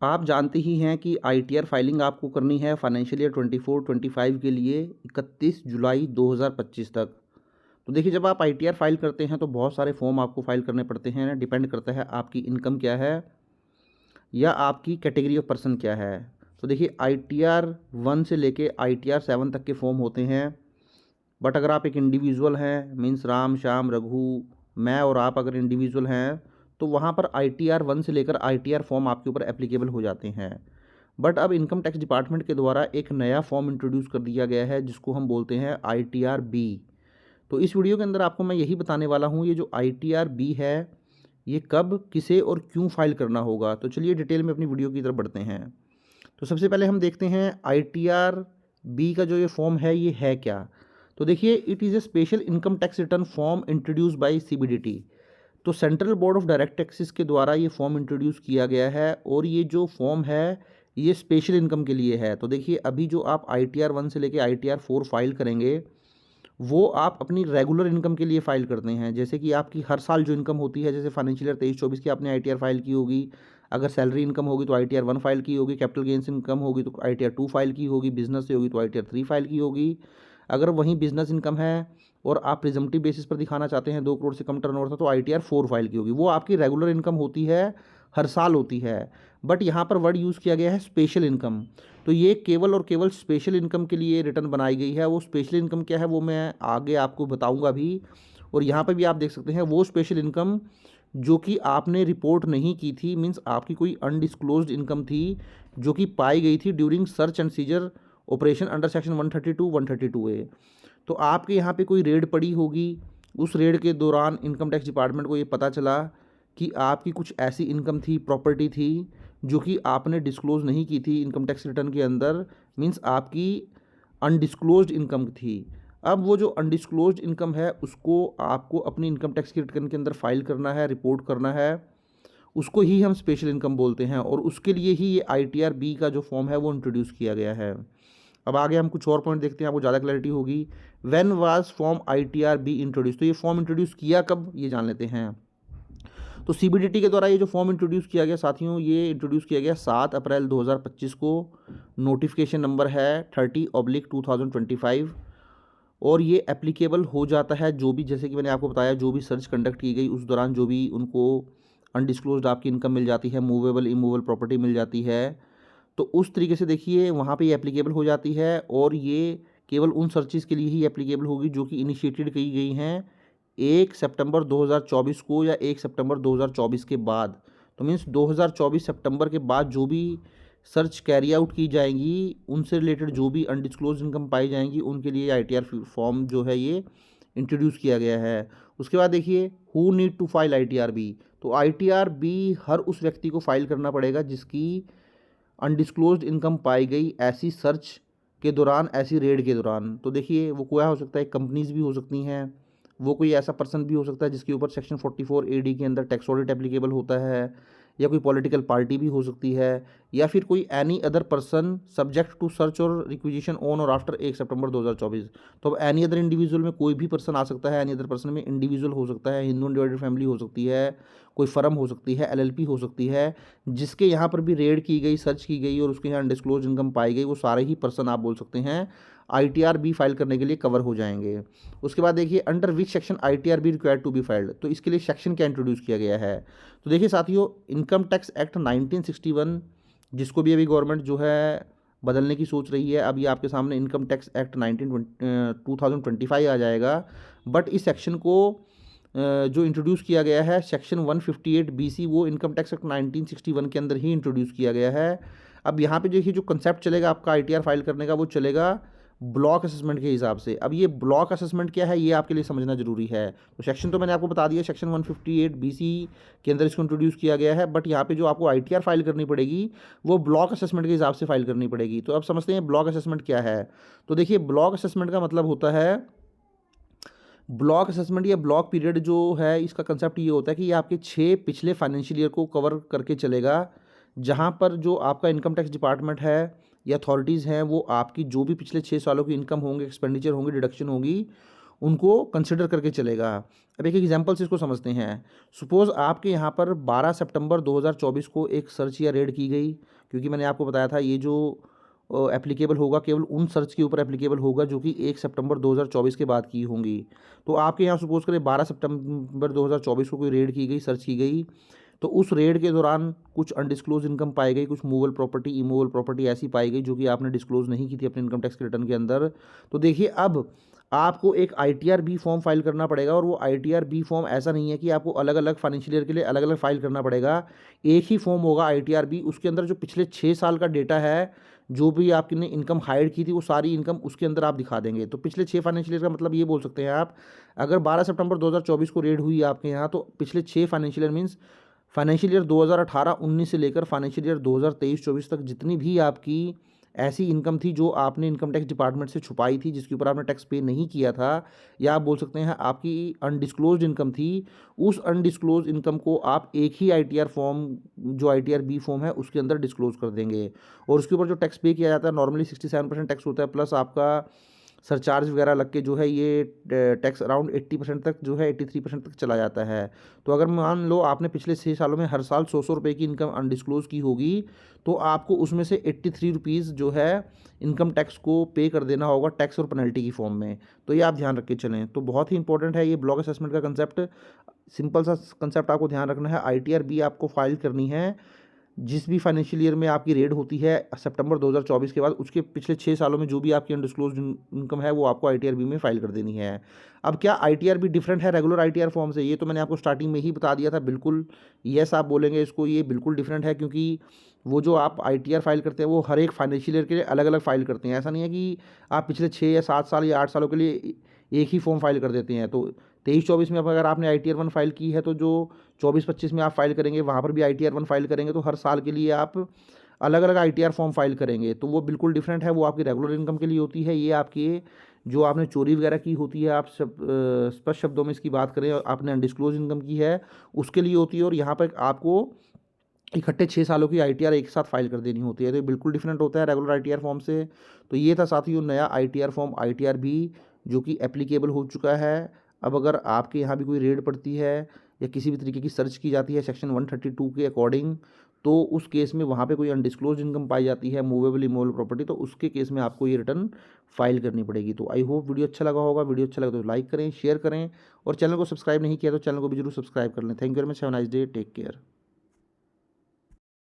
आप जानते ही हैं कि आईटीआर फाइलिंग आपको करनी है फाइनेंशियल ईयर 24-25 के लिए 31 जुलाई 2025 तक। तो देखिए, जब आप आईटीआर फाइल करते हैं तो बहुत सारे फॉर्म आपको फाइल करने पड़ते हैं। डिपेंड करता है आपकी इनकम क्या है या आपकी कैटेगरी ऑफ पर्सन क्या है। तो देखिए, आईटीआर 1 से लेके आईटीआर 7 तक के फॉर्म होते हैं। बट अगर आप एक इंडिविजुअल हैं, मीन्स राम श्याम रघु, मैं और आप अगर इंडिविजुअल हैं, तो वहाँ पर आईटीआर 1 से लेकर आईटीआर फॉर्म आपके ऊपर एप्लीकेबल हो जाते हैं। बट अब इनकम टैक्स डिपार्टमेंट के द्वारा एक नया फॉर्म इंट्रोड्यूस कर दिया गया है जिसको हम बोलते हैं आईटीआर बी। तो इस वीडियो के अंदर आपको मैं यही बताने वाला हूँ, ये जो आईटीआर बी है ये कब, किसे और क्यों फाइल करना होगा। तो चलिए डिटेल में अपनी वीडियो की तरफ बढ़ते हैं। तो सबसे पहले हम देखते हैं आईटीआर बी का जो ये फॉर्म है ये है क्या। तो देखिए, it is a special income tax return form introduce by CBDT. तो central board of direct taxes के द्वारा ये फॉर्म इंट्रोड्यूस किया गया है और ये जो फॉर्म है ये स्पेशल इनकम के लिए है। तो देखिए, अभी जो आप आईटीआर 1 से लेके आईटीआर 4 फाइल करेंगे वो आप अपनी रेगुलर इनकम के लिए फ़ाइल करते हैं। जैसे कि आपकी हर साल जो इनकम होती है, जैसे फाइनेंशियल ईयर 23-24 की आपने आईटीआर फाइल की होगी। अगर सैलरी इनकम होगी तो आईटीआर 1 फाइल की होगी, कैपिटल गेन्स इनकम होगी तो आईटीआर 2 फाइल की होगी, बिजनेस से होगी तो आईटीआर 3 फाइल की होगी। अगर वहीं बिजनेस इनकम है और आप प्रिजम्पटिव बेसिस पर दिखाना चाहते हैं 2 करोड़ से कम टर्नओवर था, तो आईटीआर 4 फाइल की होगी। वो आपकी रेगुलर इनकम होती है, हर साल होती है। बट यहाँ पर वर्ड यूज़ किया गया है स्पेशल इनकम। तो ये केवल और केवल स्पेशल इनकम के लिए रिटर्न बनाई गई है। वो स्पेशल इनकम क्या है वो मैं आगे आपको बताऊंगा भी। और यहाँ पर भी आप देख सकते हैं वो स्पेशल इनकम जो कि आपने रिपोर्ट नहीं की थी, मीन्स आपकी कोई अनडिस्क्लोज्ड इनकम थी जो कि पाई गई थी during search and seizure operation under section 132 तो आपके यहाँ पे कोई रेड पड़ी होगी। उस रेड के दौरान इनकम टैक्स डिपार्टमेंट को ये पता चला कि आपकी कुछ ऐसी इनकम थी, प्रॉपर्टी थी जो कि आपने डिस्क्लोज़ नहीं की थी इनकम टैक्स रिटर्न के अंदर, मीन्स आपकी अनडिस्क्लोज्ड इनकम थी। अब वो जो अनडिस्क्लोज्ड इनकम है उसको आपको अपनी इनकम टैक्स की रिटर्न के अंदर फाइल करना है, रिपोर्ट करना है। उसको ही हम स्पेशल इनकम बोलते हैं और उसके लिए ही ये आईटीआर बी का जो फॉर्म है वो इंट्रोड्यूस किया गया है। अब आगे हम कुछ और पॉइंट देखते हैं, आपको ज़्यादा क्लैरिटी होगी। When was form ITR be introduce, तो ये फॉर्म इंट्रोड्यूस किया कब ये जान लेते हैं। तो सीबीडीटी के द्वारा ये जो फॉर्म इंट्रोड्यूस किया गया साथियों, ये इंट्रोड्यूस किया गया 7 अप्रैल 2025 को। नोटिफिकेशन नंबर है 30/2025 और ये एप्लीकेबल हो जाता है जो भी, जैसे कि मैंने आपको बताया, जो भी सर्च कंडक्ट की गई उस दौरान जो भी उनको अनडिस्क्लोज्ड आपकी इनकम मिल जाती है, मूवेबल इमूवेबल प्रॉपर्टी मिल जाती है, तो उस तरीके से देखिए वहाँ पे ये एप्लीकेबल हो जाती है। और ये केवल उन सर्चिज़ के लिए ही एप्लीकेबल होगी जो कि इनिशिएटेड की गई हैं 1 सितंबर 2024 को या 1 सितंबर 2024 के बाद। तो मीन्स 2024 सितंबर के बाद जो भी सर्च कैरी आउट की जाएंगी, उनसे रिलेटेड जो भी अनडिस्क्लोज इनकम पाई जाएंगी, उनके लिए आईटीआर फॉर्म जो है ये इंट्रोड्यूस किया गया है। उसके बाद देखिए, who need to file ITR B. तो आईटीआर बी हर उस व्यक्ति को फाइल करना पड़ेगा जिसकी अनडिस्क्लोज्ड इनकम पाई गई ऐसी सर्च के दौरान, ऐसी रेड के दौरान। तो देखिए, वो क्या हो सकता है, कंपनीज भी हो सकती हैं, वो कोई ऐसा पर्सन भी हो सकता है जिसके ऊपर सेक्शन 44 AD के अंदर टैक्स ऑडिट एप्लीकेबल होता है, या कोई पॉलिटिकल पार्टी भी हो सकती है, या फिर कोई any other person subject to search or requisition on or after 1 सितंबर 2024। तो अब एनी अदर इंडिविजुअल में कोई भी पर्सन आ सकता है, एनी अदर पर्सन में इंडिविजुअल हो सकता है, हिंदू अनडिवाइडेड फैमिली हो सकती है, कोई फर्म हो सकती है, एलएलपी हो सकती है, जिसके यहाँ पर भी रेड की गई, सर्च की गई और उसके यहाँ अनडिस्क्लोज इनकम पाई गई, वो सारे ही पर्सन आप बोल सकते हैं आईटीआर बी फाइल करने के लिए कवर हो जाएंगे। उसके बाद देखिए, under which section ITR B required to be filed. तो इसके लिए सेक्शन क्या इंट्रोड्यूस किया गया है। तो देखिए साथियों, इनकम टैक्स एक्ट 1961, जिसको भी अभी गवर्नमेंट जो है बदलने की सोच रही है, अभी आपके सामने इनकम टैक्स एक्ट 2025 आ जाएगा। बट इस सेक्शन को जो इंट्रोड्यूस किया गया है सेक्शन 158BC, वो इनकम टैक्स एक्ट 1961 के अंदर ही इंट्रोड्यूस किया गया है। अब यहाँ पे देखिए, जो कंसेप्ट चलेगा आपका आईटीआर फाइल करने का, वो चलेगा ब्लॉक असेसमेंट के हिसाब से। अब ये ब्लॉक असेसमेंट क्या है ये आपके लिए समझना जरूरी है। तो सेक्शन तो मैंने आपको बता दिया, सेक्शन 158BC के अंदर इसको इंट्रोड्यूस किया गया है। बट यहाँ पे जो आपको आईटीआर फाइल करनी पड़ेगी वो ब्लॉक असेसमेंट के हिसाब से फाइल करनी पड़ेगी। तो अब समझते हैं ब्लॉक असेसमेंट क्या है। तो देखिए, ब्लॉक असेसमेंट का मतलब होता है, ब्लॉक असेसमेंट या ब्लॉक पीरियड जो है, इसका कंसेप्ट ये होता है कि ये आपके 6 पिछले फाइनेंशियल ईयर को कवर करके चलेगा, जहाँ पर जो आपका इनकम टैक्स डिपार्टमेंट है या अथॉरिटीज़ हैं, वो आपकी जो भी पिछले 6 सालों की इनकम होंगे, एक्सपेंडिचर होंगी, डिडक्शन होगी, उनको कंसिडर करके चलेगा। अब एक एग्जांपल से इसको समझते हैं। सपोज़ आपके यहाँ पर 12 सितंबर 2024 को एक सर्च या रेड की गई, क्योंकि मैंने आपको बताया था ये जो एप्लीकेबल होगा केवल उन सर्च के ऊपर एप्लीकेबल होगा जो कि 1 सितंबर 2024 के बाद की होंगी। तो आपके यहाँ सपोज़ करें 12 सितंबर 2024 को कोई रेड की गई, सर्च की गई, तो उस रेड के दौरान कुछ अनडिस्क्लोज इनकम पाई गई, कुछ मूवेबल प्रॉपर्टी, इमूवेबल प्रॉपर्टी ऐसी पाई गई जो कि आपने डिस्क्लोज नहीं की थी अपने इनकम टैक्स के रिटर्न के अंदर। तो देखिए अब आपको एक आईटीआर बी फॉर्म फाइल करना पड़ेगा, और वो आईटीआर बी फॉर्म ऐसा नहीं है कि आपको अलग अलग फाइनेंशियल ईयर के लिए अलग अलग फाइल करना पड़ेगा। एक ही फॉर्म होगा आईटीआर बी, उसके अंदर जो पिछले 6 साल का डेटा है, जो भी आपने इनकम हाइड की थी वो सारी इनकम उसके अंदर आप दिखा देंगे। तो पिछले 6 फाइनेंशियल ईयर का मतलब ये बोल सकते हैं आप, अगर 12 सितंबर 2024 को रेड हुई आपके यहाँ, तो पिछले 6 financial year means financial year 2018-19 से लेकर फाइनेंशियल ईयर 2023-24 तक जितनी भी आपकी ऐसी इनकम थी जो आपने इनकम टैक्स डिपार्टमेंट से छुपाई थी, जिसके ऊपर आपने टैक्स पे नहीं किया था, या आप बोल सकते हैं आपकी अनडिस्क्लोज्ड इनकम थी, उस अनडिस्क्लोज्ड इनकम को आप एक ही आईटीआर फॉर्म, जो आईटीआर बी फॉर्म है, उसके अंदर डिस्क्लोज कर देंगे। और उसके ऊपर जो टैक्स पे किया जाता है नॉर्मली 67% टैक्स होता है, प्लस आपका सरचार्ज वगैरह लग के जो है ये टैक्स अराउंड 80% तक जो है 83% तक चला जाता है। तो अगर मान लो आपने पिछले 6 सालों में हर साल 100 रुपये की इनकम अनडिस्क्लोज की होगी, तो आपको उसमें से 83 रुपीज़ जो है इनकम टैक्स को पे कर देना होगा टैक्स और पेनल्टी की फॉर्म में। तो ये आप ध्यान रख के चलें। तो बहुत ही इंपॉर्टेंट है ये ब्लॉक असेसमेंट का कंसेप्ट। सिंपल सा कंसेप्ट आपको ध्यान रखना है, आईटीआर बी आपको फाइल करनी है जिस भी फाइनेंशियल ईयर में आपकी रेड होती है सितंबर 2024 के बाद, उसके पिछले 6 सालों में जो भी आपकी अनडिस्क्लोज्ड इनकम है वो आपको आईटीआरबी में फाइल कर देनी है। अब क्या आईटीआरबी डिफरेंट है रेगुलर आईटीआर फॉर्म से? ये तो मैंने आपको स्टार्टिंग में ही बता दिया था। बिल्कुल यस आप बोलेंगे इसको, ये बिल्कुल डिफरेंट है, क्योंकि वो जो आप आईटीआर फाइल करते हैं वो हर एक फाइनेंशियल ईयर के लिए अलग अलग फाइल करते हैं। ऐसा नहीं है कि आप पिछले 6 या 7 साल या 8 सालों के लिए एक ही फॉर्म फाइल कर देते हैं। तो 23-24 में अब अगर आपने आईटीआर 1 फाइल की है, तो जो 24-25 में आप फाइल करेंगे वहाँ पर भी आईटीआर 1 फाइल करेंगे, तो हर साल के लिए आप अलग अलग आईटीआर फॉर्म फाइल करेंगे। तो वो बिल्कुल डिफरेंट है, वो आपकी रेगुलर इनकम के लिए होती है। ये आपकी जो आपने चोरी वगैरह की होती है, आप सब स्पष्ट शब्दों में इसकी बात करें, आपने अनडिस्क्लोज इनकम की है उसके लिए होती है। और यहाँ पर आपको इकट्ठे 6 सालों की आईटीआर एक साथ फाइल कर देनी होती है। तो ये बिल्कुल डिफरेंट होता है रेगुलर आईटीआर फॉर्म से। तो ये था साथियों नया आईटीआर फॉर्म आईटीआर भी, जो कि एप्लीकेबल हो चुका है। अब अगर आपके यहाँ भी कोई रेड पड़ती है या किसी भी तरीके की सर्च की जाती है सेक्शन 132 के अकॉर्डिंग, तो उस केस में वहाँ पे कोई अनडिस्क्लोज इनकम पाई जाती है, मूवेबल इमूवेबल प्रॉपर्टी, तो उसके केस में आपको ये रिटर्न फाइल करनी पड़ेगी। तो आई होप वीडियो अच्छा लगा होगा। वीडियो अच्छा लगा तो लाइक करें, शेयर करें, और चैनल को सब्सक्राइब नहीं किया तो चैनल को भी जरूर सब्सक्राइब कर लें। Thank you very much, have a nice day, take care.